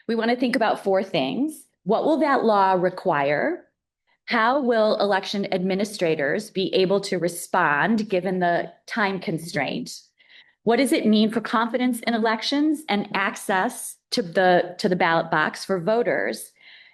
We want to think about four things. What will that law require? How will election administrators be able to respond given the time constraint? What does it mean for confidence in elections and access to the ballot box for voters?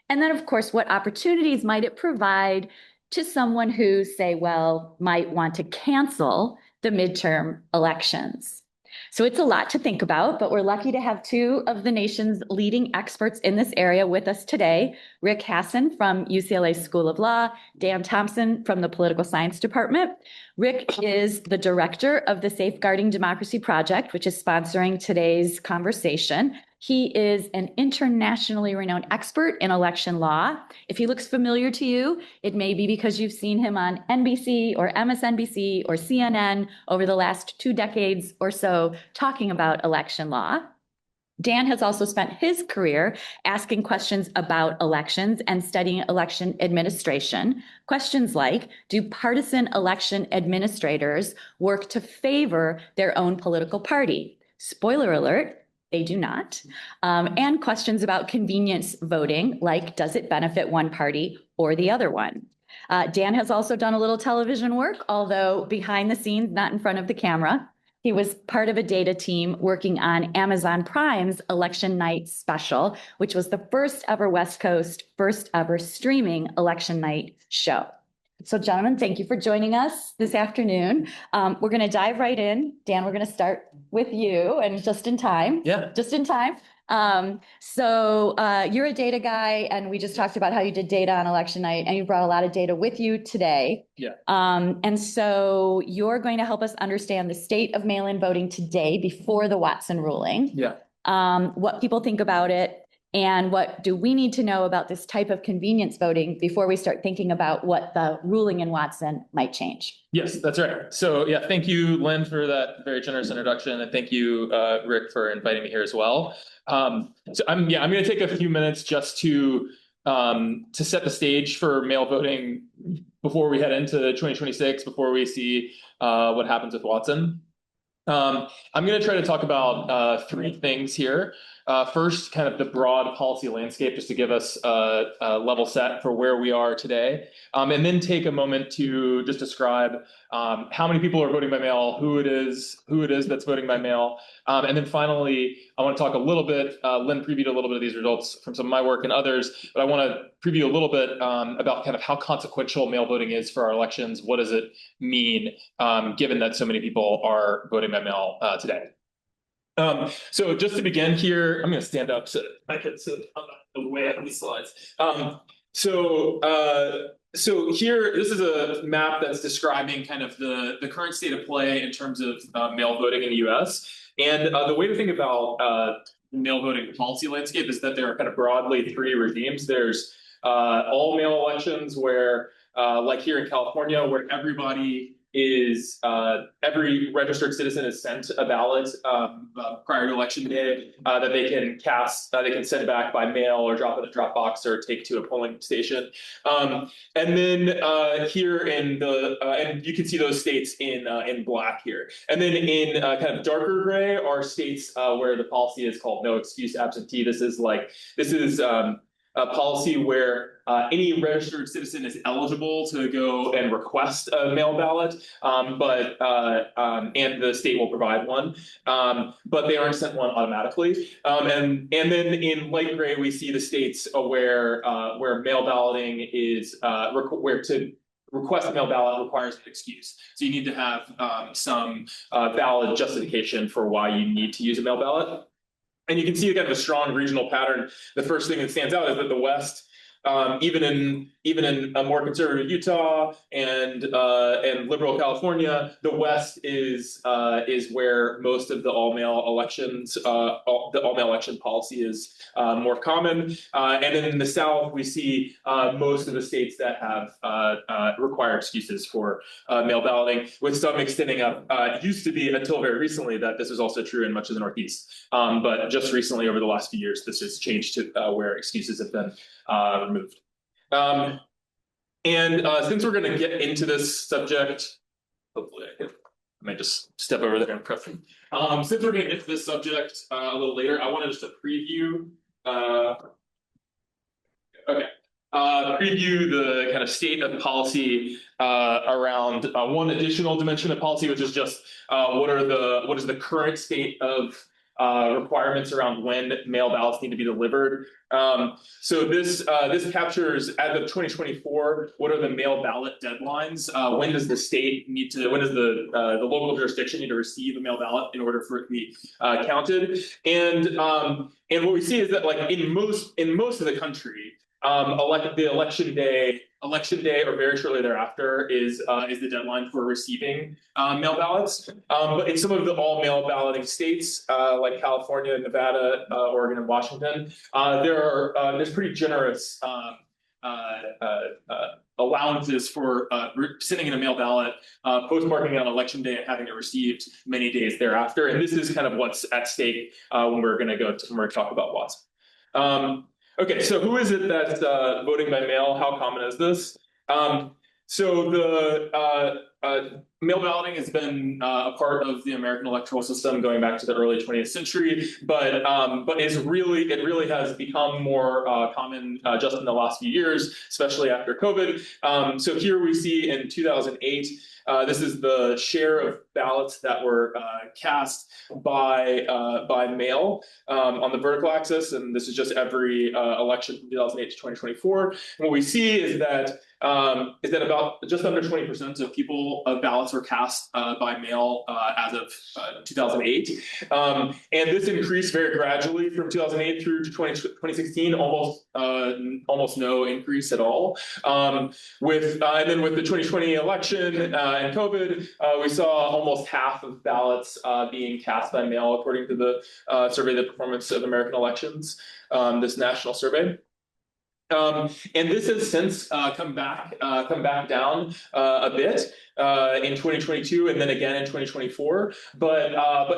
And then, of course, what opportunities might it provide to someone who, say, well, might want to cancel the midterm elections? So it's a lot to think about, but we're lucky to have two of the nation's leading experts in this area with us today. Rick Hasen from UCLA School of Law, Dan Thompson from the Political Science Department. Rick is the director of the Safeguarding Democracy Project, which is sponsoring today's conversation. He is an internationally renowned expert in election law. If he looks familiar to you, it may be because you've seen him on NBC or MSNBC or CNN over the last 2 decades or so talking about election law. Dan has also spent his career asking questions about elections and studying election administration. Questions like, do partisan election administrators work to favor their own political party? Spoiler alert, they do not. And questions about convenience voting, like does it benefit one party or the other one? Dan has also done a little television work, although behind the scenes, not in front of the camera. He was part of a data team working on Amazon Prime's Election Night special, which was the first ever West Coast, first ever streaming election night show. So gentlemen, thank you for joining us this afternoon. We're going to dive right in. Dan, we're going to start with you and just in time. Yeah. Just in time. You're a data guy, and we just talked about how you did data on election night, and you brought a lot of data with you today. Yeah. And so you're going to help us understand the state of mail-in voting today before the Watson ruling. Yeah. What people think about it, and what do we need to know about this type of convenience voting before we start thinking about what the ruling in Watson might change? Yes, that's right. So yeah, thank you, Lynn, for that very generous introduction, and thank you, Rick, for inviting me here as well. So I'm going to take a few minutes just to set the stage for mail voting before we head into 2026, before we see what happens with Watson. I'm going to try to talk about three things here. First, kind of the broad policy landscape, just to give us a level set for where we are today. And then take a moment to just describe how many people are voting by mail, who it is that's voting by mail. And then finally, I want to talk a little bit, Lynn previewed a little bit of these results from some of my work and others, but I want to preview a little bit about kind of how consequential mail voting is for our elections. What does it mean, given that so many people are voting by mail today? So just to begin here, I'm going to stand up so I can sit on the way of these slides. So here, this is a map that's describing kind of the current state of play in terms of mail voting in the U.S. And the way to think about mail voting policy landscape is that there are kind of broadly three regimes. There's all mail elections where, like here in California, where every registered citizen is sent a ballot prior to election day that they can cast, they can send back by mail or drop in a drop box or take to a polling station. And then here and you can see those states in black here. And then in kind of darker gray are states where the policy is called no excuse absentee. This is a policy where any registered citizen is eligible to go and request a mail ballot, and the state will provide one, but they aren't sent one automatically. And then in light gray, we see the states where mail balloting is where to request a mail ballot requires an excuse. So you need to have some valid justification for why you need to use a mail ballot. And you can see kind of a strong regional pattern. The first thing that stands out is that the West, even in a more conservative Utah and liberal California, the West is where most of the all-mail elections, the all-mail election policy is more common. And then in the South, we see most of the states that have require excuses for mail balloting, with some extending up. It used to be until very recently that this was also true in much of the Northeast, but just recently, over the last few years, this has changed to where excuses have been removed. Since we're going to get into this subject, hopefully I might just step over there and prep. Since we're going to get to this subject a little later, I wanted just to preview Uh, okay. Preview the kind of state of policy around one additional dimension of policy, which is just what is the current state of requirements around when mail ballots need to be delivered. So this captures, as of 2024, what are the mail ballot deadlines? When does the state need to? When does the local jurisdiction need to receive a mail ballot in order for it to be counted? And what we see is that, like, in most of the country, the election day or very shortly thereafter is the deadline for receiving mail ballots. But in some of the all mail balloting states, like California, Nevada, Oregon, and Washington, there's pretty generous allowances for sending in a mail ballot, postmarking on election day, and having it received many days thereafter. And this is kind of what's at stake when we're going to talk about Watson. Okay, so who is it that's voting by mail? How common is this? So the mail balloting has been a part of the American electoral system going back to the early 20th century, but it really has become more common just in the last few years, especially after COVID. So here we see in 2008. This is the share of ballots that were cast by mail on the vertical axis, and this is just every election from 2008 to 2024. And what we see is that about just under 20% of ballots were cast by mail as of 2008, and this increased very gradually from 2008 through to 2016, almost no increase at all. And then with the 2020 election and COVID, we saw almost half of ballots being cast by mail, according to the survey, The Performance of American Elections, this national survey. And this has since come back down a bit in 2022 and then again in 2024, but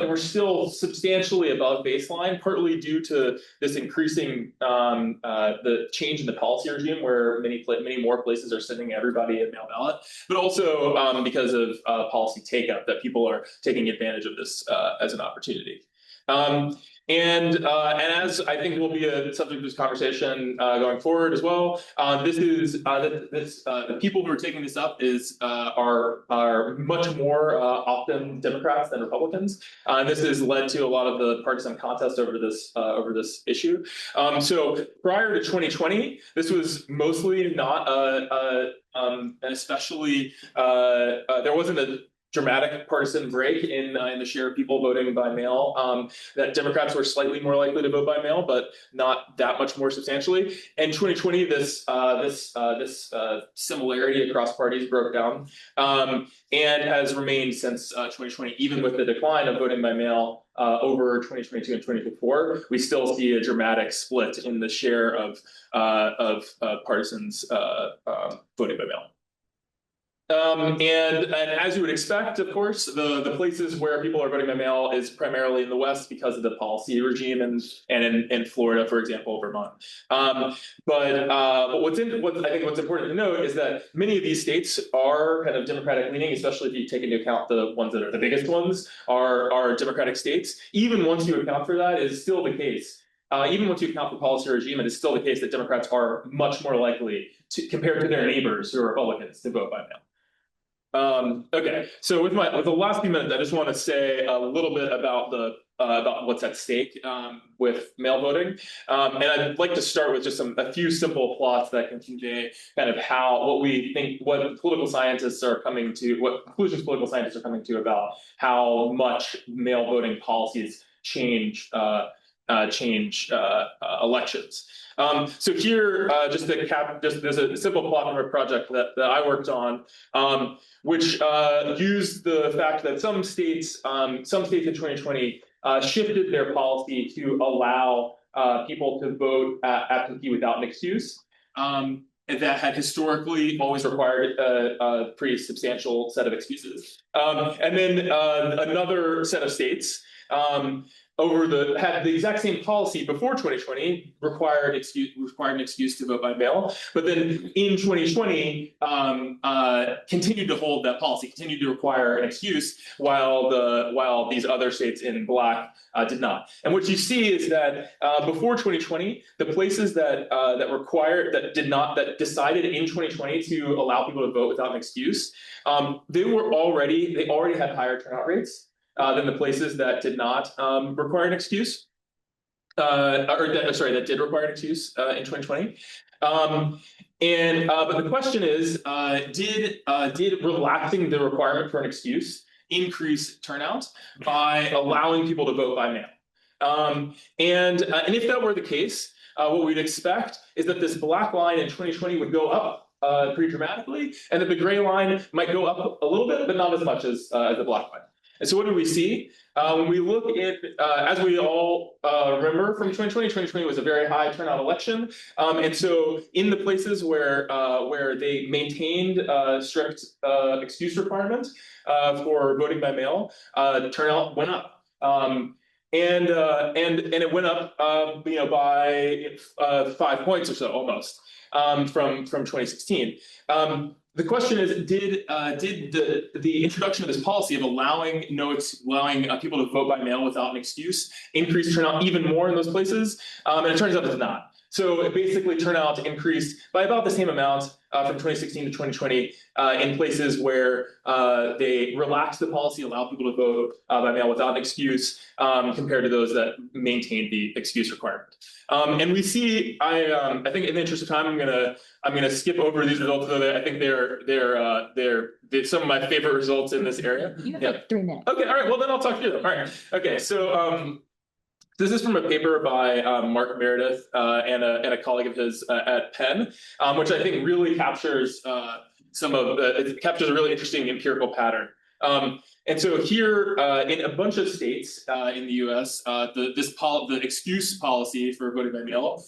we're still substantially above baseline, partly due to this increasing the change in the policy regime, where many more places are sending everybody a mail ballot, but also because of policy take-up, that people are taking advantage of this as an opportunity. And as I think will be a subject of this conversation going forward as well, the people who are taking this up are much more often Democrats than Republicans. And this has led to a lot of the partisan contest over this issue. So prior to 2020, this was mostly not and especially there wasn't a dramatic partisan break in the share of people voting by mail. That Democrats were slightly more likely to vote by mail, but not that much more substantially. In 2020, this similarity across parties broke down, and has remained since 2020, even with the decline of voting by mail over 2022 and 2024. We still see a dramatic split in the share of partisans voting by mail. And as you would expect, of course, the places where people are voting by mail is primarily in the West because of the policy regime, and in Florida, for example, Vermont. But what's important to note is that many of these states are kind of Democratic leaning, especially if you take into account the ones that are the biggest ones are Democratic states. Even once you account for that, it is still the case. Even once you account for policy regime, it is still the case that Democrats are much more likely compared to their neighbors who are Republicans, to vote by mail. Okay, so with the last few minutes, I just want to say a little bit about what's at stake with mail voting, and I'd like to start with just a few simple plots that can convey kind of what conclusions political scientists are coming to about how much mail voting policies change elections. So here, there's a simple plot from a project that I worked on, which used the fact that some states in 2020 shifted their policy to allow people to vote absentee without an excuse. That had historically always required a pretty substantial set of excuses. And then another set of states had the exact same policy before 2020, required an excuse to vote by mail, but then in 2020 continued to hold that policy, continued to require an excuse, while these other states in black did not. And what you see is that before 2020, the places that decided in 2020 to allow people to vote without an excuse, they already had higher turnout rates than the places that did not require an excuse, that did require an excuse in 2020. But the question is, did relaxing the requirement for an excuse increase turnout by allowing people to vote by mail? And if that were the case, what we'd expect is that this black line in 2020 would go up pretty dramatically, and that the gray line might go up a little bit, but not as much as the black line. And so what do we see? When we look at, as we all remember from 2020 was a very high turnout election. And so in the places where they maintained strict excuse requirements for voting by mail, the turnout went up. And it went up, by 5 points or so almost from 2016. The question is, did the introduction of this policy of allowing people to vote by mail without an excuse increase turnout even more in those places? And it turns out it's not. So it basically turnout increased by about the same amount from 2016 to 2020 in places where they relaxed the policy, allowed people to vote by mail without an excuse, compared to those that maintained the excuse requirement. And we see, I think in the interest of time, I'm gonna skip over these results, though I think they're some of my favorite results in this area. You have like 3 minutes. Okay, all right. Well, then I'll talk through them. All right. Okay, so this is from a paper by Mark Meredith and a colleague of his at Penn, which I think really captures it captures a really interesting empirical pattern. And so here in a bunch of states in the U.S., the excuse policy for voting by mail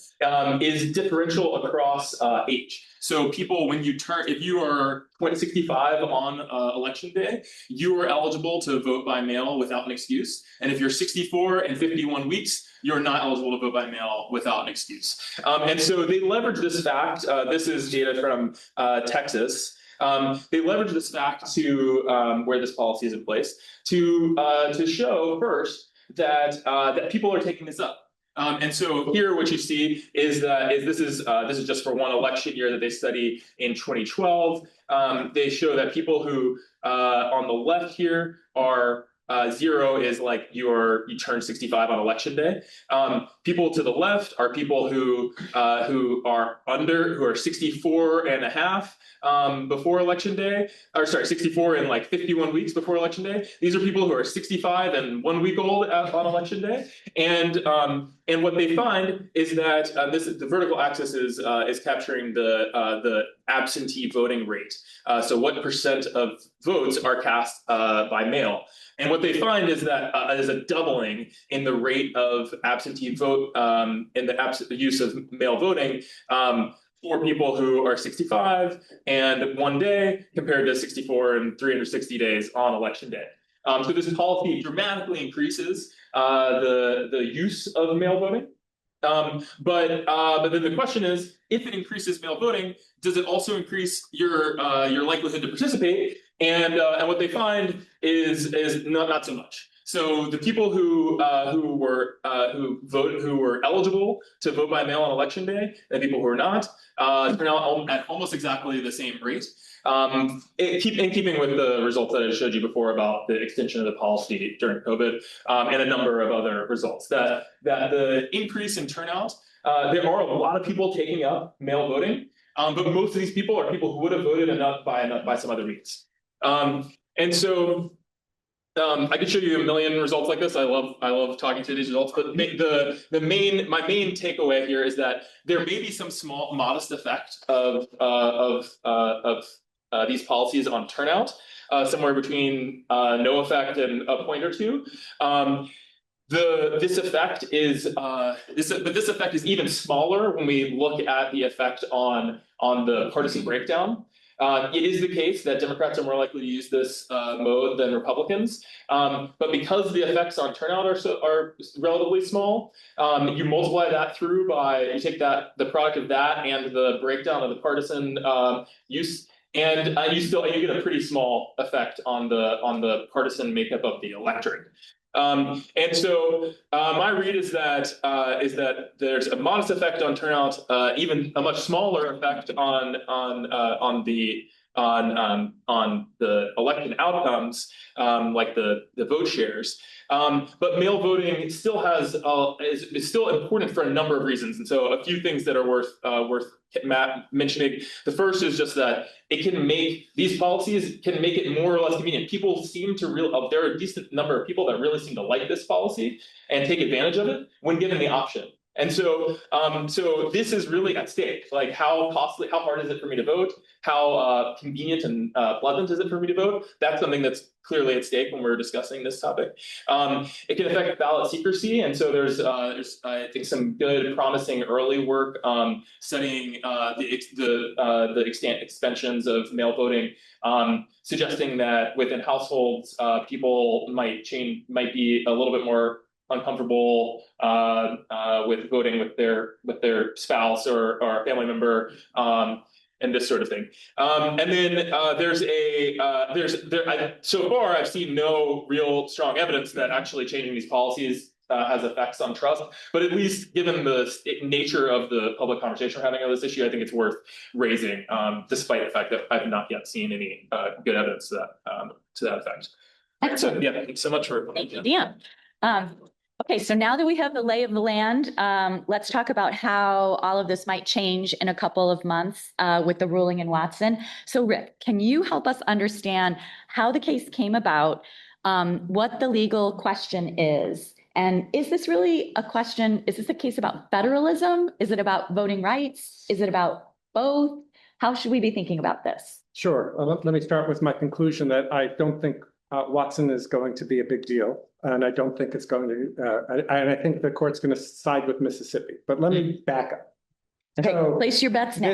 is differential across age. So people, if you are 65 on election day, you are eligible to vote by mail without an excuse. And if you're 64 and 51 weeks, you're not eligible to vote by mail without an excuse. And so they leverage this fact. This is data from Texas. They leverage this fact to where this policy is in place to show first that people are taking this up. And so here, what you see is this is just for one election year that they study in 2012. They show that people who on the left here are 0 is like you turn 65 on election day. People to the left are people who are 64 and a half before election day, or sorry, 64 and like 51 weeks before election day. These are people who are 65 and 1 week old on election day. And what they find is that the vertical axis is capturing the absentee voting rate. So what percent of votes are cast by mail? And what they find is that there's a doubling in the rate of absentee vote in the use of mail voting for people who are 65 and 1 day compared to 64 and 360 days on election day. So this policy dramatically increases the use of mail voting. But then the question is, if it increases mail voting, does it also increase your likelihood to participate? And what they find is not so much. So the people who were eligible to vote by mail on election day, and people who are not, turn out at almost exactly the same rate. In keeping with the results that I showed you before about the extension of the policy during COVID, and a number of other results, that the increase in turnout, there are a lot of people taking up mail voting, but most of these people are people who would have voted by some other means. And so I could show you a million results like this. I love talking through these results, but my main takeaway here is that there may be some small modest effect of these policies on turnout, somewhere between no effect and a point or two. This effect is even smaller when we look at the effect on the partisan breakdown. It is the case that Democrats are more likely to use this mode than Republicans, but because the effects on turnout are relatively small, you multiply that through by you take the product of that and the breakdown of the partisan use. And you get a pretty small effect on the partisan makeup of the electorate. And so my read is that there's a modest effect on turnout, even a much smaller effect on the election outcomes, like the vote shares. But mail voting still is still important for a number of reasons, and so a few things that are worth mentioning. The first is just that these policies can make it more or less convenient. People seem to there are a decent number of people that really seem to like this policy and take advantage of it when given the option. And so this is really at stake. Like how hard is it for me to vote? How convenient and pleasant is it for me to vote? That's something that's clearly at stake when we're discussing this topic. It can affect ballot secrecy, and so there's I think some good, promising early work studying the expansions of mail voting, suggesting that within households, people might be a little bit more uncomfortable with voting with their spouse or family member, and this sort of thing. And then so far I've seen no real strong evidence that actually changing these policies has effects on trust. But at least given the nature of the public conversation we're having on this issue, I think it's worth raising, despite the fact that I've not yet seen any good evidence to that effect. Excellent. So yeah, thanks so much for. Thank you, Dan. Okay, so now that we have the lay of the land, let's talk about how all of this might change in a couple of months with the ruling in Watson. So Rick, can you help us understand how the case came about, what the legal question is, and is this really a question, is this a case about federalism? Is it about voting rights? Is it about both? How should we be thinking about this? Sure. Let me start with my conclusion that I don't think Watson is going to be a big deal. And I don't think it's going to, and I think the court's going to side with Mississippi. But let me back up. Okay, so, place your bets now.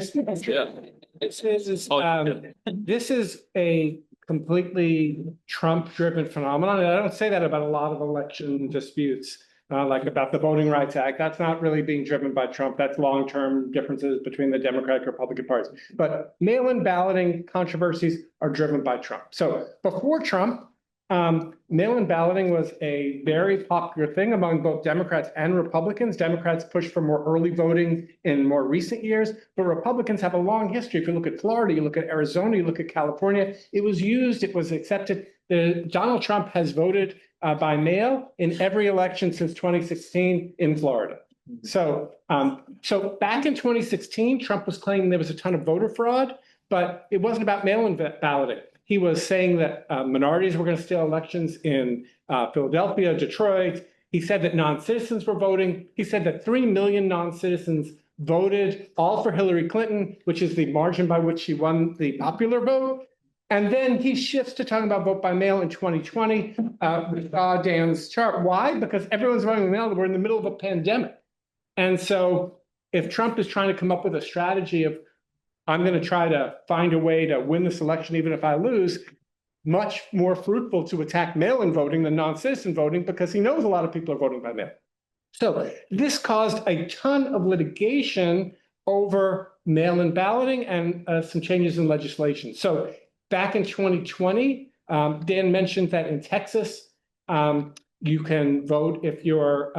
This is a completely Trump-driven phenomenon. And I don't say that about a lot of election disputes, like about the Voting Rights Act. That's not really being driven by Trump. That's long-term differences between the Democratic and Republican parties. But mail-in balloting controversies are driven by Trump. So before Trump, mail-in balloting was a very popular thing among both Democrats and Republicans. Democrats pushed for more early voting in more recent years, but Republicans have a long history. If you look at Florida, you look at Arizona, you look at California, it was used, it was accepted. Donald Trump has voted by mail in every election since 2016 in Florida. So back in 2016, Trump was claiming there was a ton of voter fraud, but it wasn't about mail-in balloting. He was saying that minorities were going to steal elections in Philadelphia, Detroit. He said that non-citizens were voting. He said that 3 million non-citizens voted all for Hillary Clinton, which is the margin by which she won the popular vote. And then he shifts to talking about vote by mail in 2020. We saw Dan's chart. Why? Because everyone's voting by mail. We're in the middle of a pandemic. And so if Trump is trying to come up with a strategy of, I'm going to try to find a way to win this election, even if I lose, much more fruitful to attack mail-in voting than non-citizen voting, because he knows a lot of people are voting by mail. So this caused a ton of litigation over mail-in balloting and some changes in legislation. So back in 2020, Dan mentioned that in Texas, you can vote if you're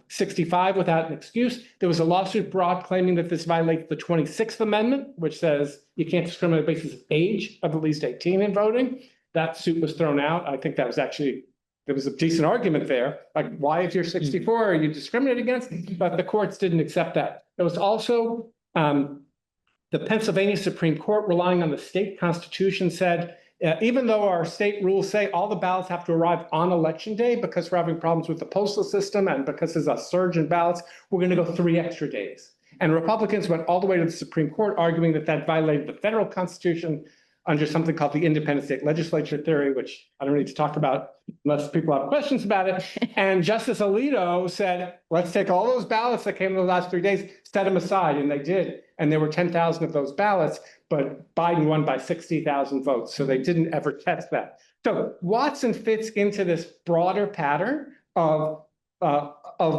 65 without an excuse. There was a lawsuit brought claiming that this violates the 26th Amendment, which says you can't discriminate on the basis of age of at least 18 in voting. That suit was thrown out. I think that was actually, there was a decent argument there. Like, why, if you're 64, are you discriminated against? But the courts didn't accept that. There was also the Pennsylvania Supreme Court, relying on the state constitution, said, even though our state rules say all the ballots have to arrive on election day because we're having problems with the postal system and because there's a surge in ballots, we're going to go 3 extra days. And Republicans went all the way to the Supreme Court arguing that that violated the federal constitution. under something called the independent state legislature theory, which I don't need to talk about unless people have questions about it. And Justice Alito said, let's take all those ballots that came in the last 3 days, set them aside, and they did. And there were 10,000 of those ballots, but Biden won by 60,000 votes, so they didn't ever test that. So Watson fits into this broader pattern of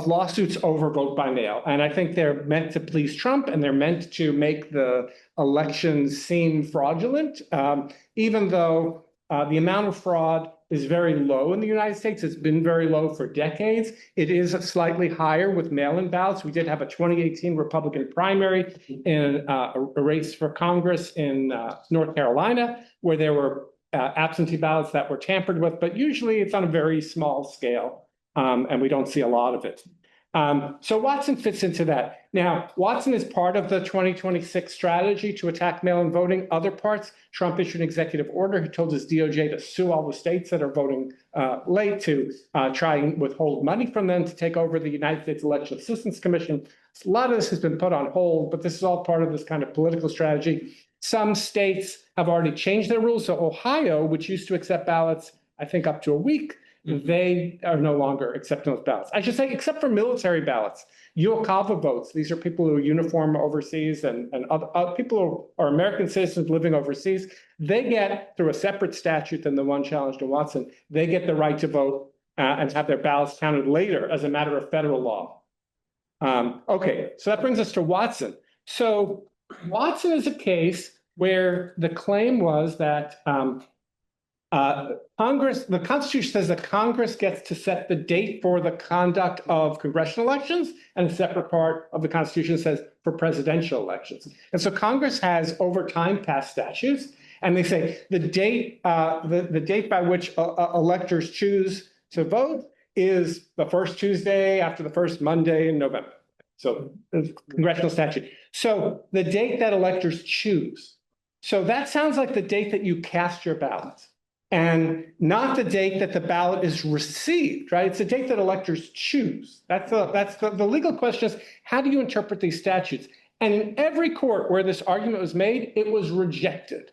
lawsuits over vote by mail. And I think they're meant to please Trump, and they're meant to make the elections seem fraudulent, even though the amount of fraud is very low in the United States. It's been very low for decades. It is slightly higher with mail-in ballots. We did have a 2018 Republican primary in a race for Congress in North Carolina, where there were absentee ballots that were tampered with, but usually it's on a very small scale. And we don't see a lot of it. So Watson fits into that. Now, Watson is part of the 2026 strategy to attack mail-in voting. Other parts, Trump issued an executive order. He told his DOJ to sue all the states that are voting late, to try and withhold money from them, to take over the United States Election Assistance Commission. A lot of this has been put on hold, but this is all part of this kind of political strategy. Some states have already changed their rules. So Ohio, which used to accept ballots, I think up to a week, they are no longer accepting those ballots. I should say, except for military ballots. UCLA votes, these are people who are uniform overseas and other people who are American citizens living overseas. They get, through a separate statute than the one challenged in Watson, they get the right to vote and have their ballots counted later as a matter of federal law. Okay, so that brings us to Watson. So Watson is a case where the claim was that the Constitution says that Congress gets to set the date for the conduct of congressional elections, and a separate part of the Constitution says for presidential elections. And so Congress has over time passed statutes, and they say the date by which electors choose to vote is the first Tuesday after the first Monday in November. So congressional statute. So the date that electors choose. So that sounds like the date that you cast your ballot, and not the date that the ballot is received, right? It's the date that electors choose. That's the legal question is, how do you interpret these statutes? And in every court where this argument was made, it was rejected,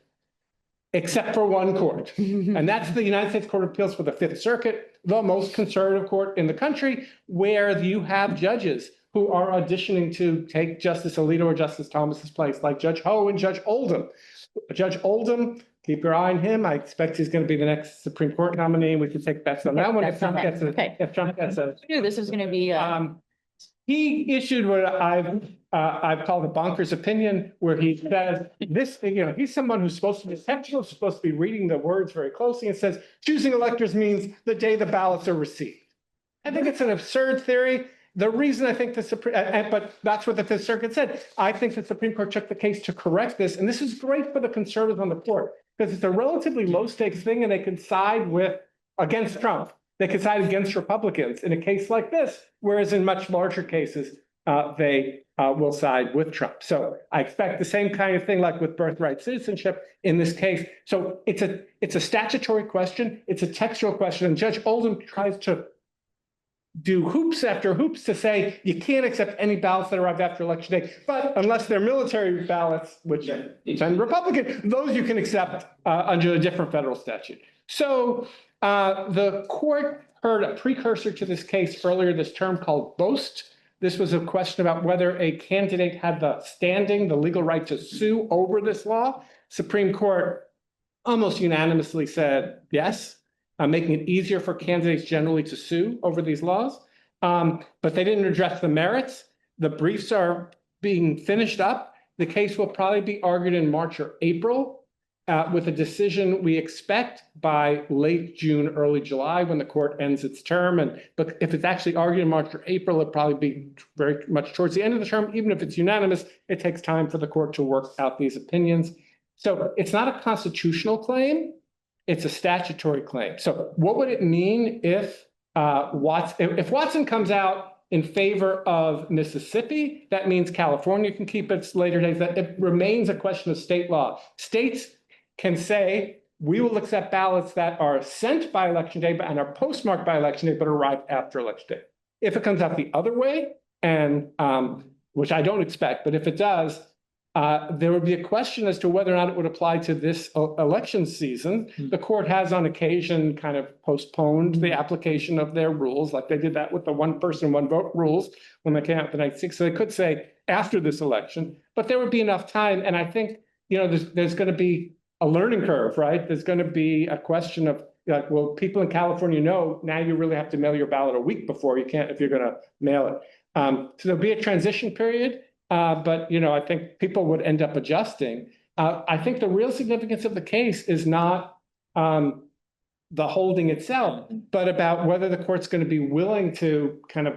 except for one court. And that's the United States Court of Appeals for the Fifth Circuit, the most conservative court in the country, where you have judges who are auditioning to take Justice Alito or Justice Thomas's place, like Judge Ho and Judge Oldham. Judge Oldham, keep your eye on him. I expect he's going to be the next Supreme Court nominee. We can take bets on that one. If Trump gets a, I knew this was going to be. He issued what I've called a bonkers opinion, where he says this. He's someone who's supposed to be technical, supposed to be reading the words very closely, and says choosing electors means the day the ballots are received. I think it's an absurd theory. The reason I think the Supreme, but that's what the Fifth Circuit said. I think the Supreme Court took the case to correct this, and this is great for the conservatives on the court, because it's a relatively low stakes thing, and they can side against Trump. They can side against Republicans in a case like this, whereas in much larger cases, they will side with Trump. So I expect the same kind of thing like with birthright citizenship in this case. So it's a statutory question, it's a textual question, and Judge Oldham tries to do hoops after hoops to say you can't accept any ballots that arrive after election day, but unless they're military ballots, which send Republican, those you can accept under a different federal statute. So the court heard a precursor to this case earlier this term called Boast. This was a question about whether a candidate had the standing, the legal right to sue over this law. Supreme Court almost unanimously said yes, making it easier for candidates generally to sue over these laws. But they didn't address the merits. The briefs are being finished up. The case will probably be argued in March or April, with a decision we expect by late June, early July, when the court ends its term. But if it's actually argued in March or April, it'll probably be very much towards the end of the term. Even if it's unanimous, it takes time for the court to work out these opinions. So it's not a constitutional claim. It's a statutory claim. So what would it mean if Watson comes out in favor of Mississippi? That means California can keep its later dates. That it remains a question of state law. States can say, we will accept ballots that are sent by election day and are postmarked by election day, but arrive after election day. If it comes out the other way, and which I don't expect, but if it does, There would be a question as to whether or not it would apply to this election season. The court has on occasion kind of postponed the application of their rules, like they did that with the one person, one vote rules when they came out the night six. So they could say after this election, but there would be enough time. And I think, there's going to be a learning curve, right? There's going to be a question of like, well, people in California know now you really have to mail your ballot a week before you can't if you're going to mail it. So there'll be a transition period. But I think people would end up adjusting. I think the real significance of the case is not the holding itself, but about whether the court's going to be willing to kind of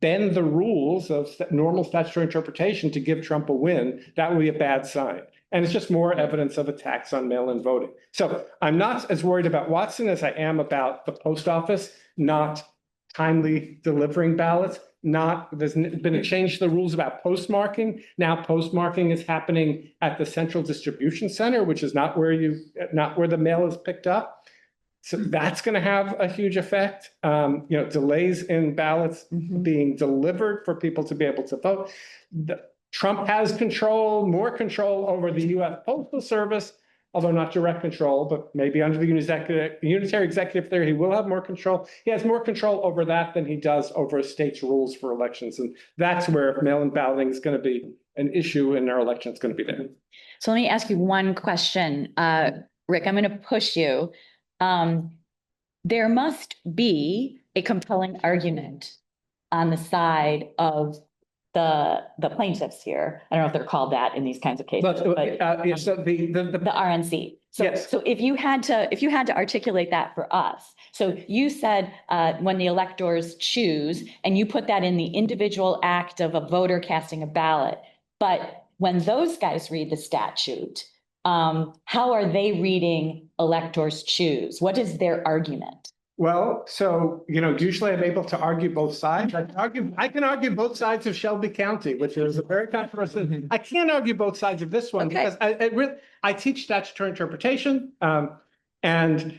bend the rules of normal statutory interpretation to give Trump a win. That would be a bad sign. And it's just more evidence of attacks on mail-in voting. So I'm not as worried about Watson as I am about the post office not timely delivering ballots. There's been a change to the rules about postmarking. Now postmarking is happening at the central distribution center, which is not where the mail is picked up. So that's going to have a huge effect. Delays in ballots being delivered for people to be able to vote. Trump has more control over the U.S. Postal Service, although not direct control, but maybe under the unitary executive theory, he will have more control. He has more control over that than he does over a state's rules for elections. And that's where mail-in balloting is going to be an issue and our election is going to be there. So let me ask you one question. Rick, I'm going to push you. There must be a compelling argument on the side of the plaintiffs here. I don't know if they're called that in these kinds of cases, so the RNC. So, yes. So if you had to articulate that for us, so you said when the electors choose, and you put that in the individual act of a voter casting a ballot, but when those guys read the statute, how are they reading electors choose? What is their argument? Well, so, usually I'm able to argue both sides. I can argue both sides of Shelby County, which is a very controversial. I can't argue both sides of this one because I teach statutory interpretation. And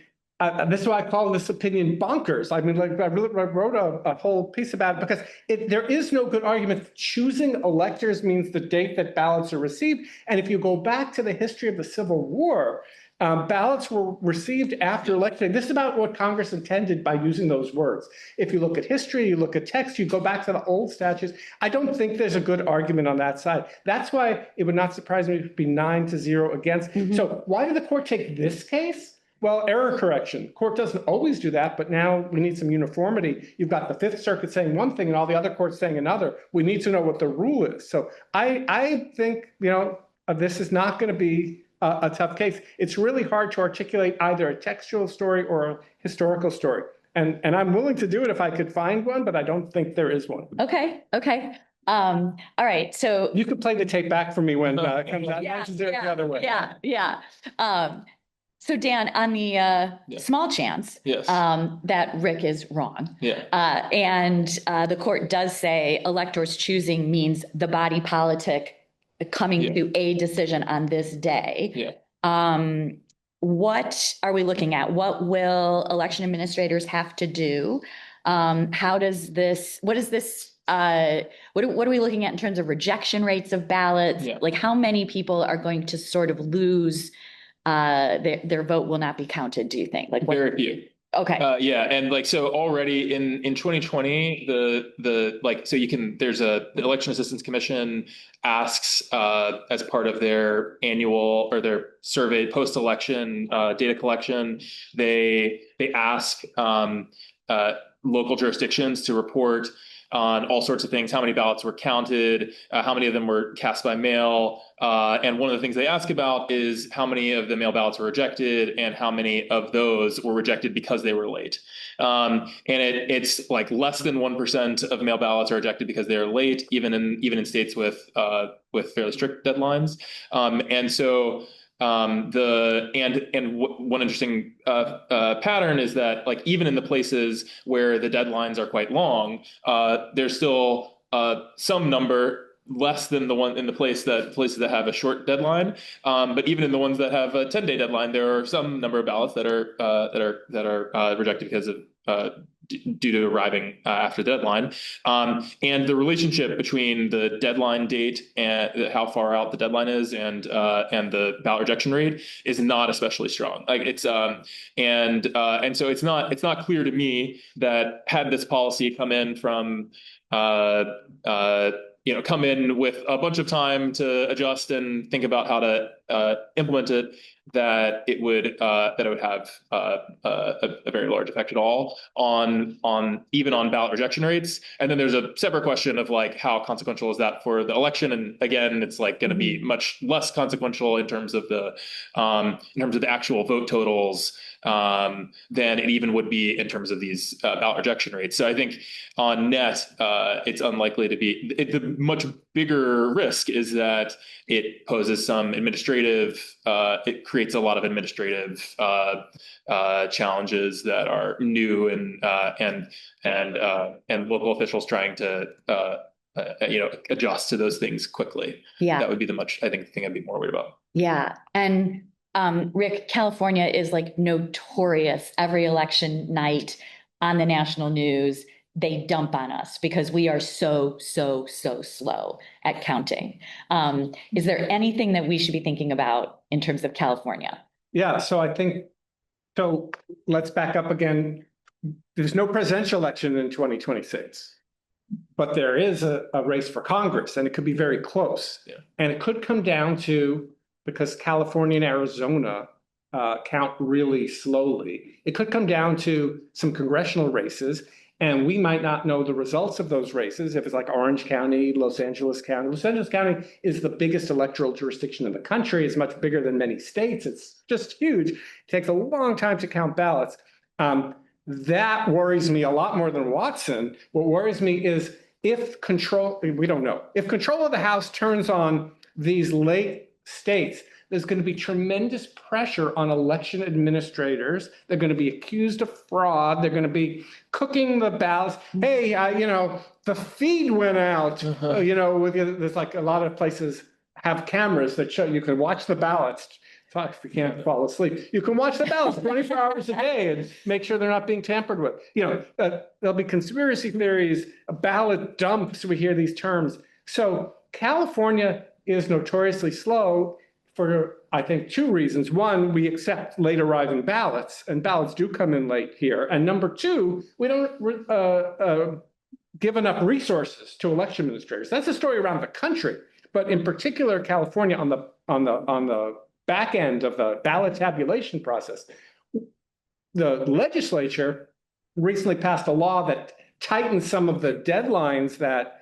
this is why I call this opinion bonkers. I mean, I wrote a whole piece about it because there is no good argument. Choosing electors means the date that ballots are received. And if you go back to the history of the Civil War, ballots were received after election. This is about what Congress intended by using those words. If you look at history, you look at text, you go back to the old statutes. I don't think there's a good argument on that side. That's why it would not surprise me if it would be 9-0 against. So why did the court take this case? Well, error correction. Court doesn't always do that, but now we need some uniformity. You've got the Fifth Circuit saying one thing and all the other courts saying another. We need to know what the rule is. So I think, this is not going to be a tough case. It's really hard to articulate either a textual story or a historical story. And I'm willing to do it if I could find one, but I don't think there is one. Okay. All right. So you could play the tape back for me when it comes out. The other way. Yeah. So Dan, on the small chance that Rick is wrong, and the court does say electors choosing means the body politic coming to a decision on this day. What are we looking at? What will election administrators have to do? What are we looking at in terms of rejection rates of ballots? Like how many people are going to sort of lose their vote will not be counted, do you think? Like very few. Okay. And so already in 2020, the Election Assistance Commission asks as part of their annual or their survey post-election data collection, they ask local jurisdictions to report on all sorts of things, how many ballots were counted, how many of them were cast by mail. And one of the things they ask about is how many of the mail ballots were rejected and how many of those were rejected because they were late. And it's like less than 1% of mail ballots are rejected because they're late, even in states with fairly strict deadlines. And so one interesting pattern is that like even in the places where the deadlines are quite long, there's still some number less than the one in the places that have a short deadline. But even in the ones that have a 10-day deadline, there are some number of ballots that are rejected because of due to arriving after the deadline. And the relationship between the deadline date and how far out the deadline is and the ballot rejection rate is not especially strong. Like it's and so it's not clear to me that had this policy come in from come in with a bunch of time to adjust and think about how to implement it, that it would have a very large effect at all on even on ballot rejection rates. And then there's a separate question of like how consequential is that for the election? And again, it's like going to be much less consequential in terms of the actual vote totals than it even would be in terms of these ballot rejection rates. So I think on net, it's unlikely to be. The much bigger risk is that it poses some it creates a lot of administrative challenges that are new and local officials trying to adjust to those things quickly. Yeah, that would be the thing I'd be more worried about. Yeah, and Rick, California is like notorious every election night on the national news. They dump on us because we are so slow at counting. Is there anything that we should be thinking about in terms of California? Yeah, so I think, so let's back up again. There's no presidential election in 2026, but there is a race for Congress, and it could be very close. Yeah. And it could come down to, because California and Arizona count really slowly, it could come down to some congressional races. And we might not know the results of those races if it's like Orange County, Los Angeles County. Los Angeles County is the biggest electoral jurisdiction in the country. It's much bigger than many states. It's just huge. It takes a long time to count ballots. That worries me a lot more than Watson. What worries me is if control, we don't know, if control of the House turns on these late states, there's going to be tremendous pressure on election administrators. They're going to be accused of fraud. They're going to be cooking the ballots. Hey, the feed went out. There's like a lot of places have cameras that show you can watch the ballots. If you can't fall asleep, you can watch the ballots 24 hours a day and make sure they're not being tampered with. There'll be conspiracy theories, ballot dumps. We hear these terms. So California is notoriously slow for, I think, two reasons. One, we accept late arriving ballots, and ballots do come in late here. And number two, we don't give enough resources to election administrators. That's a story around the country, but in particular, California on the back end of the ballot tabulation process. The legislature recently passed a law that tightens some of the deadlines that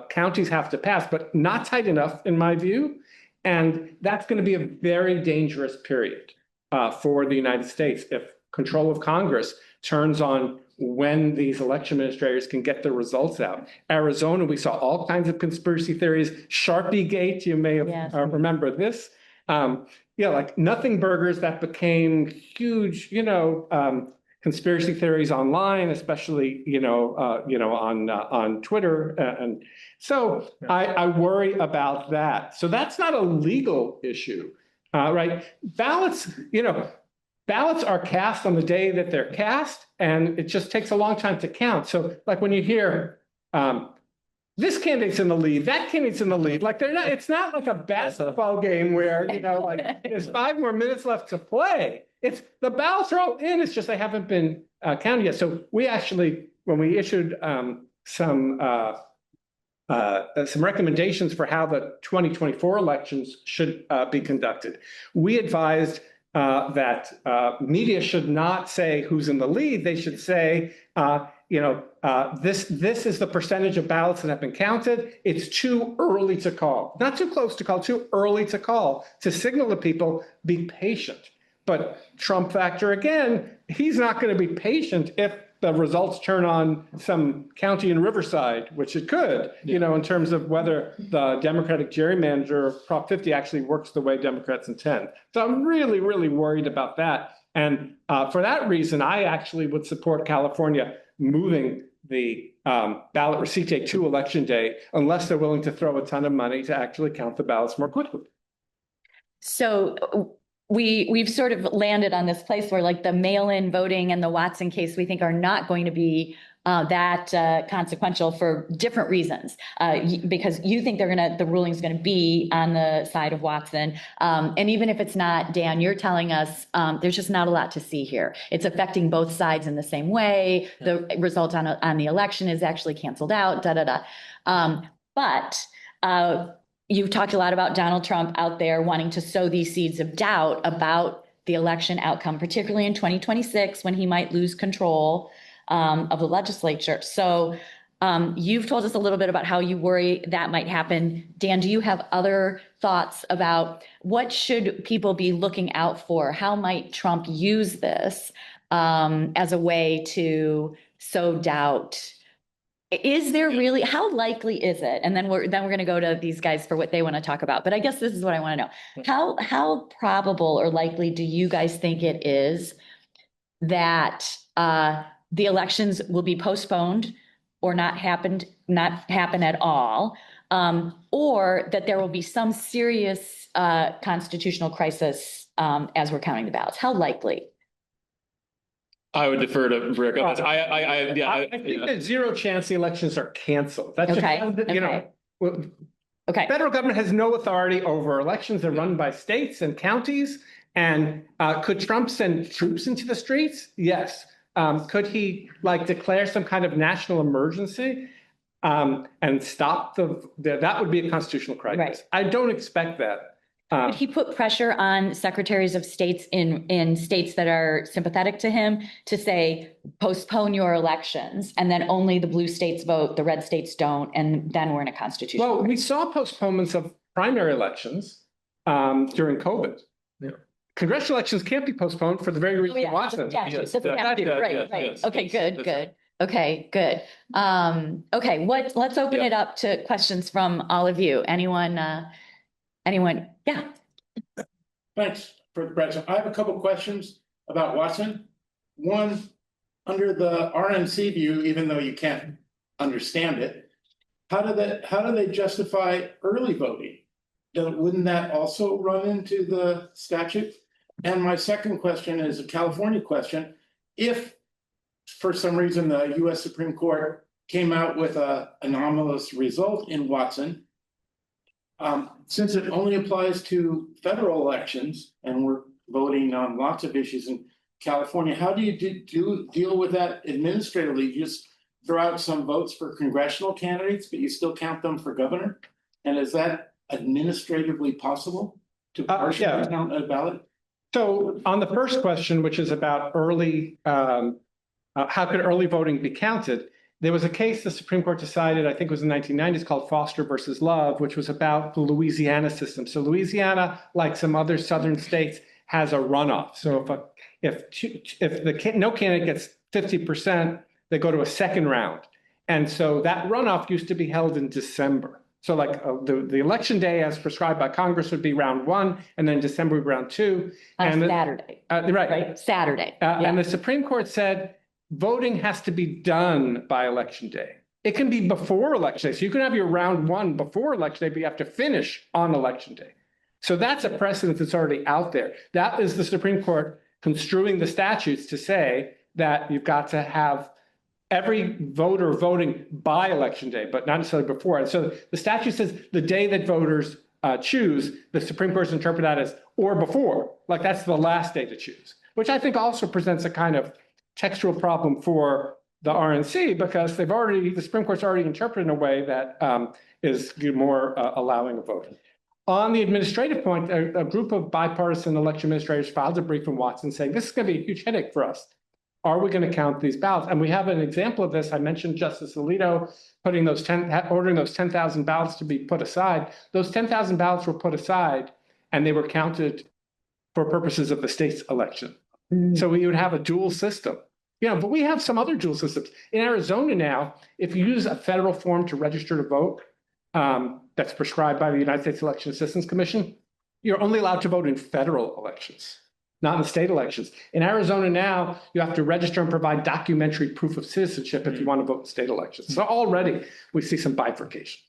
counties have to pass, but not tight enough, in my view. And that's going to be a very dangerous period for the United States if control of Congress turns on when these election administrators can get the results out. Arizona, we saw all kinds of conspiracy theories. Sharpie Gate, you may have remember this. Like Nothing Burgers, that became huge, conspiracy theories online, especially, on Twitter. And so I worry about that. So that's not a legal issue, right? Ballots are cast on the day that they're cast, and it just takes a long time to count. So like when you hear, this candidate's in the lead, that candidate's in the lead, like it's not like a basketball game where, there's 5 more minutes left to play. It's the ballots are all in. It's just they haven't been counted yet. So we actually, when we issued some recommendations for how the 2024 elections should be conducted, we advised that media should not say who's in the lead. They should say, this is the percentage of ballots that have been counted. It's too early to call, not too close to call, too early to call, to signal to people, be patient. But Trump factor again, he's not going to be patient if the results turn on some county in Riverside, which it could, in terms of whether the Democratic gerrymander of Prop 50 actually works the way Democrats intend. So I'm really, really worried about that. And for that reason, I actually would support California moving the ballot receipt date to Election Day, unless they're willing to throw a ton of money to actually count the ballots more quickly. So we've sort of landed on this place where like the mail-in voting and the Watson case, we think are not going to be that consequential for different reasons. Because you think the ruling's gonna be on the side of Watson. And even if it's not, Dan, you're telling us there's just not a lot to see here. It's affecting both sides in the same way. The result on the election is actually canceled out, But you've talked a lot about Donald Trump out there wanting to sow these seeds of doubt about the election outcome, particularly in 2026 when he might lose control of the legislature. So you've told us a little bit about how you worry that might happen. Dan, do you have other thoughts about what should people be looking out for? How might Trump use this as a way to sow doubt? Is there really, how likely is it? And then we're going to go to these guys for what they want to talk about. But I guess this is what I want to know. How probable or likely do you guys think it is that the elections will be postponed or not happen at all, or that there will be some serious constitutional crisis as we're counting the ballots? How likely? I would defer to Rick. I think there's zero chance the elections are canceled. That's Okay, just, you know, Okay. federal government has no authority over elections. They're run by states and counties. And could Trump send troops into the streets? Yes. Could he like declare some kind of national emergency and stop that would be a constitutional crisis. Right. I don't expect that. Would he put pressure on secretaries of states in states that are sympathetic to him to say, postpone your elections, and then only the blue states vote, the red states don't, and then we're in a constitutional Well, we crisis? saw postponements of primary elections during COVID. Yeah. Congressional elections can't be postponed for the very reason Watson. Right. Okay, good. Okay, good. Okay, let's open it up to questions from all of you. Anyone? Yeah. Thanks for the president. I have a couple questions about Watson. One, under the RNC view, even though you can't understand it, how do they justify early voting? Wouldn't that also run into the statute? And my second question is a California question. If for some reason the US Supreme Court came out with an anomalous result in Watson, since it only applies to federal elections and we're voting on lots of issues in California, how do you deal with that administratively? You just throw out some votes for congressional candidates, but you still count them for governor? And is that administratively possible to partially count a ballot? So on the first question, which is about early, how could early voting be counted? There was a case the Supreme Court decided, I think it was in the 1990s, called Foster versus Love, which was about the Louisiana system. So Louisiana, like some other southern states, has a runoff. So if no candidate gets 50%, they go to a second round. And so that runoff used to be held in December. So like the election day as prescribed by Congress would be round one, and then December would be round two. On Saturday. Right. Saturday. And the Supreme Court said, voting has to be done by election day. It can be before election day. So you can have your round one before election day, but you have to finish on election day. So that's a precedent that's already out there. That is the Supreme Court construing the statutes to say that you've got to have every voter voting by election day, but not necessarily before. And so the statute says the day that voters choose, the Supreme Court's interpret that as or before, like that's the last day to choose, which I think also presents a kind of textual problem for the RNC because the Supreme Court's already interpreted in a way that is more allowing of voting. On the administrative point, a group of bipartisan election administrators filed a brief in Watson saying this is going to be a huge headache for us. Are we going to count these ballots? And we have an example of this. I mentioned Justice Alito ordering those 10,000 ballots to be put aside. Those 10,000 ballots were put aside and they were counted for purposes of the state's election. So we would have a dual system. But we have some other dual systems. In Arizona now, if you use a federal form to register to vote that's prescribed by the United States Election Assistance Commission, you're only allowed to vote in federal elections, not in the state elections. In Arizona now, you have to register and provide documentary proof of citizenship if you want to vote in state elections. So already we see some bifurcation.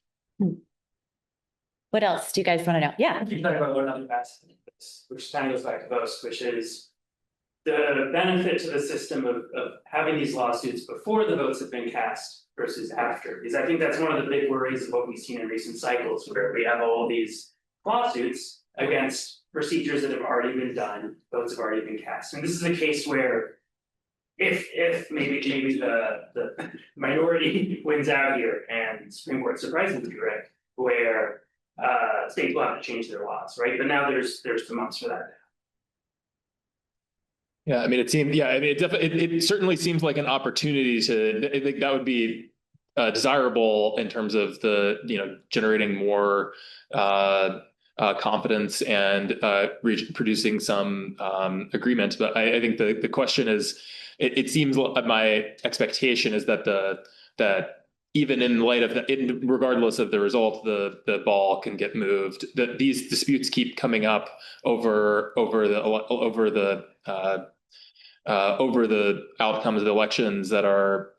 What else do you guys want to know? Yeah. You talk about one other aspect of this, which kind of goes back to most, which is the benefit to the system of having these lawsuits before the votes have been cast versus after. Because I think that's one of the big worries of what we've seen in recent cycles, where we have all these lawsuits against procedures that have already been done, votes have already been cast. And this is a case where if maybe the minority wins out here and the Supreme Court surprisingly correct, where states will have to change their laws, right? But now there's 2 months for that. Yeah, I mean, it certainly seems like an opportunity to, I think that would be desirable in terms of the, generating more confidence and producing some agreement. But I think the question is, it seems my expectation is that even in light of regardless of the result, the ball can get moved. That these disputes keep coming up over the outcomes of the elections that are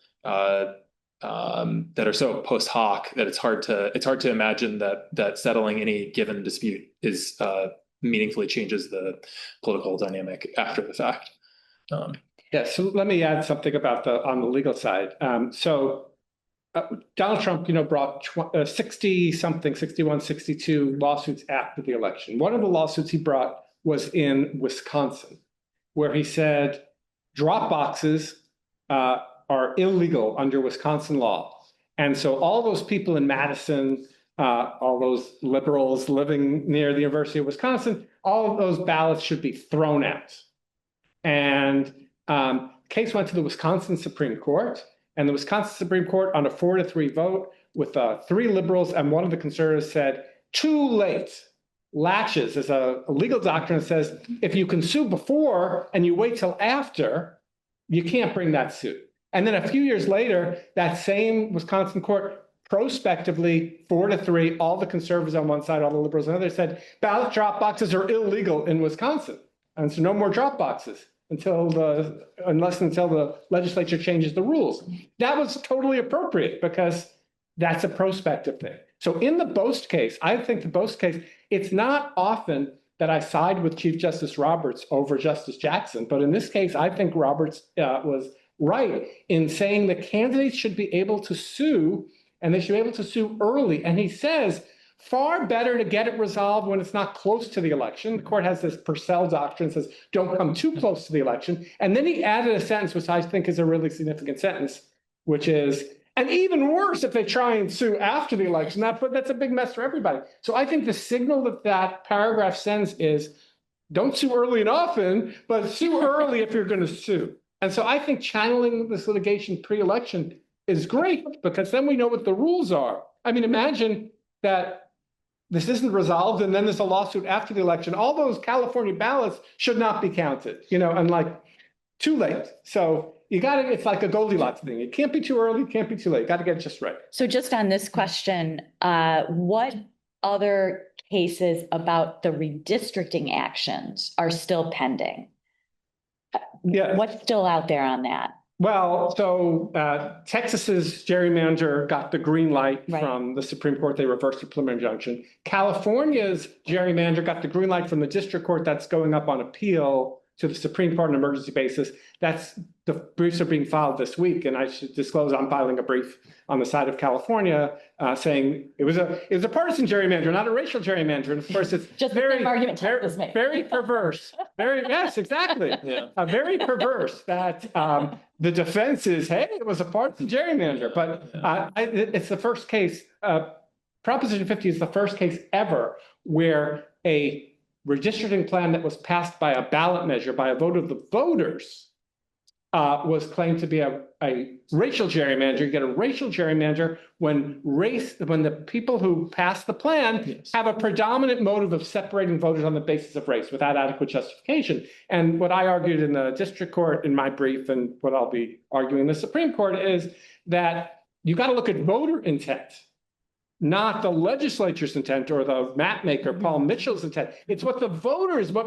so post hoc that it's hard to imagine that settling any given dispute is meaningfully changes the political dynamic after the fact. Yeah, so let me add something about on the legal side. Donald Trump, brought 60-something, 61, 62 lawsuits after the election. One of the lawsuits he brought was in Wisconsin, where he said drop boxes are illegal under Wisconsin law. And so all those people in Madison, all those liberals living near the University of Wisconsin, all of those ballots should be thrown out. And case went to the Wisconsin Supreme Court. And the Wisconsin Supreme Court, on a 4-3 vote with 3 liberals and 1 of the conservatives, said too late. Latches is a legal doctrine that says if you can sue before and you wait till after, you can't bring that suit. And then a few years later, that same Wisconsin court prospectively 4-3, all the conservatives on one side, all the liberals on the other, said ballot drop boxes are illegal in Wisconsin. And so no more drop boxes until the legislature changes the rules. That was totally appropriate because that's a prospective thing. So in the Bost case, I think the Bost case, it's not often that I side with Chief Justice Roberts over Justice Jackson, but in this case, I think Roberts was right in saying that candidates should be able to sue, and they should be able to sue early. And he says, far better to get it resolved when it's not close to the election. The court has this Purcell doctrine, says don't come too close to the election. And then he added a sentence, which I think is a really significant sentence, which is, and even worse if they try and sue after the election. That's a big mess for everybody. So I think the signal that paragraph sends is don't sue early and often, but sue early if you're going to sue. And so I think channeling this litigation pre-election is great because then we know what the rules are. I mean, imagine that this isn't resolved, and then there's a lawsuit after the election. All those California ballots should not be counted, and too late. So it's like a Goldilocks thing. It can't be too early, can't be too late. Got to get it just right. So just on this question, what other cases about the redistricting actions are still pending? Yeah. What's still out there on that? Well, so Texas's gerrymander got the green light from the Supreme Court. They reversed the preliminary injunction. California's gerrymander got the green light from the district court. That's going up on appeal to the Supreme Court on an emergency basis. The briefs are being filed this week, and I should disclose I'm filing a brief on the side of California saying it was a partisan gerrymander, not a racial gerrymander. And of course, it's just very argument very perverse. Yes, exactly. Yeah. Very perverse that the defense is, hey, it was a partisan gerrymander, but it's the first case. Proposition 50 is the first case ever where a redistricting plan that was passed by a ballot measure, by a vote of the voters, was claimed to be a racial gerrymander. You get a racial gerrymander when the people who pass the plan have a predominant motive of separating voters on the basis of race without adequate justification. And what I argued in the district court in my brief, and what I'll be arguing in the Supreme Court, is that you got to look at voter intent, not the legislature's intent or the map maker, Paul Mitchell's intent. It's what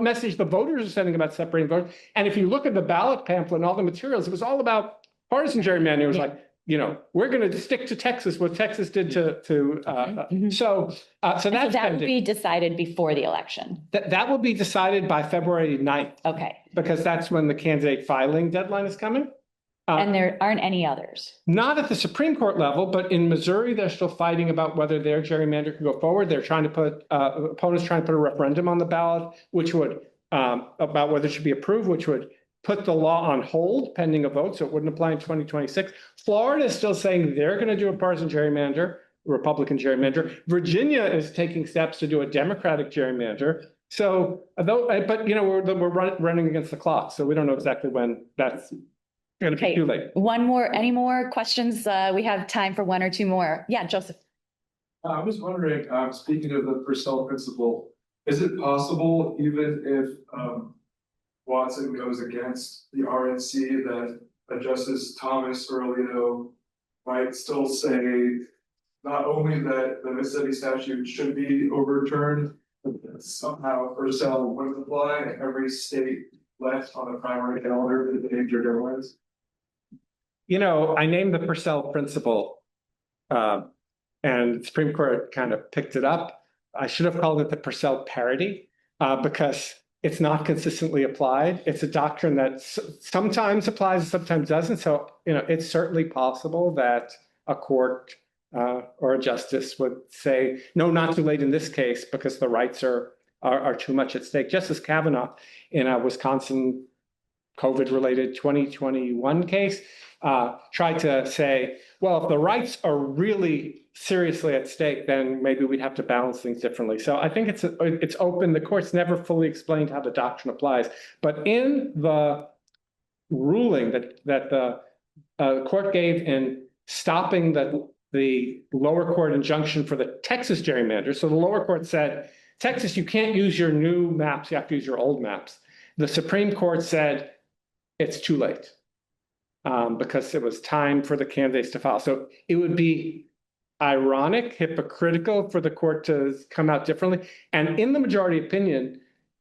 message the voters are sending about separating voters. And if you look at the ballot pamphlet and all the materials, it was all about partisan gerrymandering. It was like, we're going to stick to Texas, what Texas did Mhm. so And so that's that will pending. be decided before the election. That will be decided by February 9th, Okay. because that's when the candidate filing deadline is coming. And there aren't any others. Not at the Supreme Court level, but in Missouri, they're still fighting about whether their gerrymander can go forward. They're trying to put, opponents trying to put a referendum on the ballot, which would, about whether it should be approved, which would put the law on hold pending a vote, so it wouldn't apply in 2026. Florida is still saying they're going to do a partisan gerrymander, Republican gerrymander. Virginia is taking steps to do a Democratic gerrymander. So, but we're running against the clock, so we don't know exactly when that's going to be Okay. too late. Any more questions? We have time for one or two more. Yeah, Joseph. I was wondering, speaking of the Purcell principle, is it possible, even if Watson goes against the RNC, that Justice Thomas Earlino might still say not only that the Mississippi statute should be overturned, but that somehow Purcell wouldn't apply and every state left on the primary calendar for the endangered airlines? I named the Purcell principle, and the Supreme Court kind of picked it up. I should have called it the Purcell parity, because it's not consistently applied. It's a doctrine that sometimes applies and sometimes doesn't. So, it's certainly possible that a court or a justice would say, no, not too late in this case, because the rights are too much at stake. Justice Kavanaugh in a Wisconsin COVID-related 2021 case tried to say, well, if the rights are really seriously at stake, then maybe we'd have to balance things differently. So I think it's open. The court's never fully explained how the doctrine applies, but in the ruling that the court gave in stopping the lower court injunction for the Texas gerrymander. So the lower court said, Texas, you can't use your new maps, you have to use your old maps. The Supreme Court said it's too late, because it was time for the candidates to file. So it would be ironic, hypocritical for the court to come out differently. And in the majority opinion,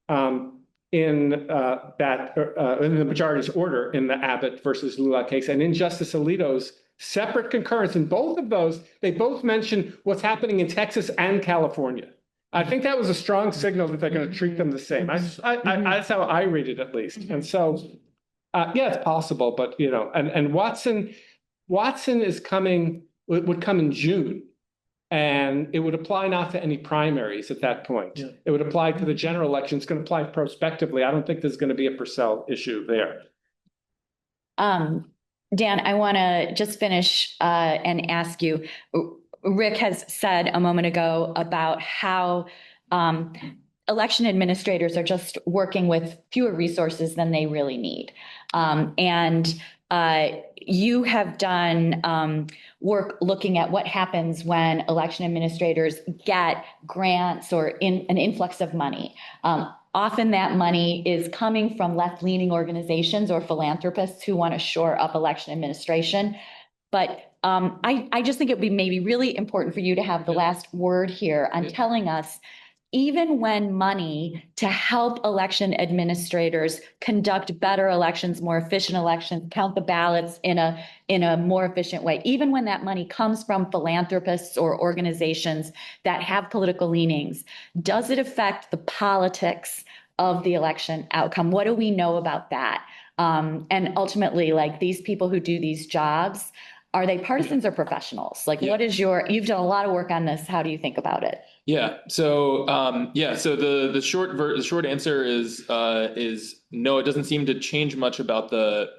in the majority's order in the Abbott versus Lula case, and in Justice Alito's separate concurrence in both of those, they both mentioned what's happening in Texas and California. I think that was a strong signal that they're going to treat them the same. That's how I read it, at least. And so, yeah, it's possible, but and Watson is coming, would come in June, and it would apply not to any primaries at that point. Yeah. It would apply to the general election. It's going to apply prospectively. I don't think there's going to be a Purcell issue there. Dan, I want to just finish and ask you, Rick has said a moment ago about how election administrators are just working with fewer resources than they really need. And you have done work looking at what happens when election administrators get grants or an influx of money. Often that money is coming from left-leaning organizations or philanthropists who want to shore up election administration. But I just think it would be maybe really important for you to have the last word here on telling us, even when money to help election administrators conduct better elections, more efficient elections, count the ballots in a more efficient way, even when that money comes from philanthropists or organizations that have political leanings, does it affect the politics of the election outcome? What do we know about that? And ultimately, like, these people who do these jobs, are they partisans or professionals? Like, what is you've done a lot of work on this. How do you think about it? Yeah. So So the short answer is no. It doesn't seem to change much about the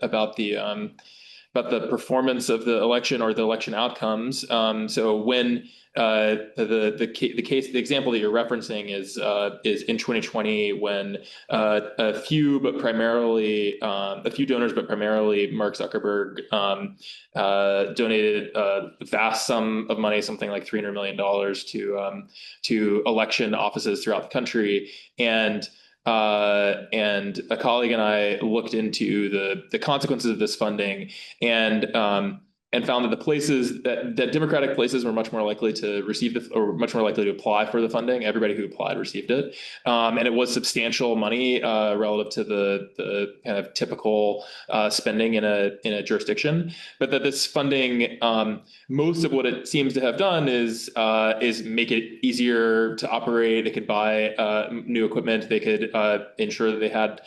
performance of the election or the election outcomes. So when the example that you're referencing is in 2020, when a few donors, but primarily Mark Zuckerberg, donated a vast sum of money, something like $300 million to election offices throughout the country. And a colleague and I looked into the consequences of this funding, and and found that the places that Democratic places were much more likely to receive or much more likely to apply for the funding. Everybody who applied received it, and it was substantial money relative to the kind of typical spending in a jurisdiction. But that this funding, most of what it seems to have done is make it easier to operate. They could buy new equipment. They could ensure that they had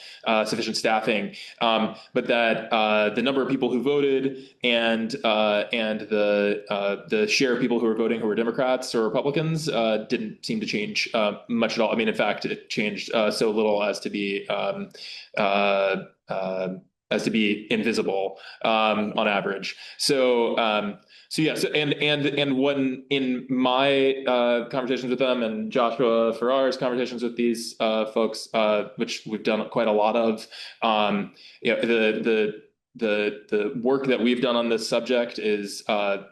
sufficient staffing. But that the number of people who voted and the share of people who were voting who were Democrats or Republicans didn't seem to change much at all. I mean, in fact, it changed so little as to be invisible on average. So yes, and when in my conversations with them and Joshua Farrar's conversations with these folks, which we've done quite a lot of, the work that we've done on this subject is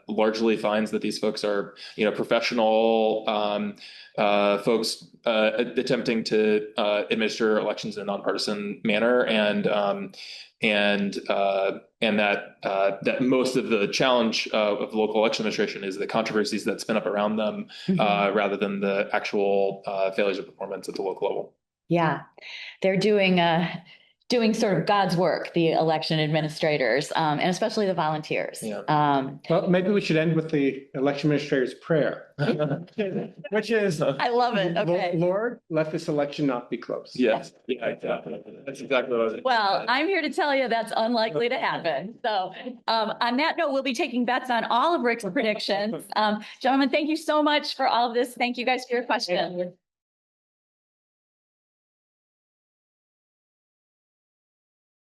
largely finds that these folks are professional folks attempting to administer elections in a nonpartisan manner, and that most of the challenge of local election administration is the controversies that spin up around them, rather than the actual failures of performance at the local level. Yeah, they're doing sort of God's work, the election administrators, and especially the volunteers. Yeah. Well, maybe we should end with the election administrator's prayer, which is, I love it. Okay. Lord, let this election not be close. Yes. Yeah, exactly. That's exactly what I was. Well, I'm here to tell you that's unlikely to happen. So on that note, we'll be taking bets on all of Rick's predictions. Gentlemen, thank you so much for all of this. Thank you guys for your questions.